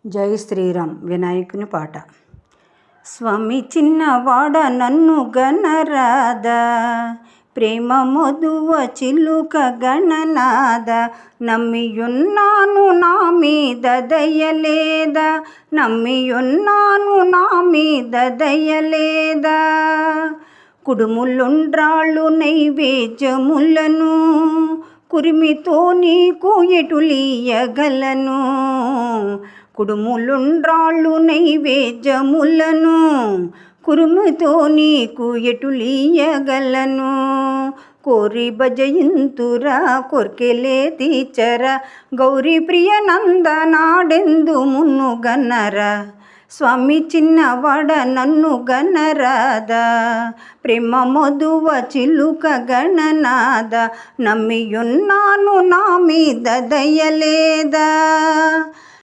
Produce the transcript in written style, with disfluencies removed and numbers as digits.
జై శ్రీరామ్ వినాయకుని పాట. స్వామి చిన్నవాడ నన్ను గణరాధ, ప్రేమ మధువ చిలుక గణనాద. నమ్మియున్నాను నా మీద దయలేదా, నమ్మియున్నాను నా మీద దయలేదా. కుడుములుండ్రాళ్ళు నైవేద్యములను కురిమితో నీకు ఎటులీయగలను. కుడుములుండ్రాళ్ళు నైవేద్యములను కురుముతో నీకు ఎటులీయగలను. కోరి భజయింతురా కొర్కెలే తీచరా, గౌరీ ప్రియ నందనాడెందు మున్ను గన్నరా. స్వామి చిన్నవాడ నన్ను గణరాధ, ప్రేమ మధువ చిలుక గణనాద. నమ్మియున్నాను నా మీద దయలేదా.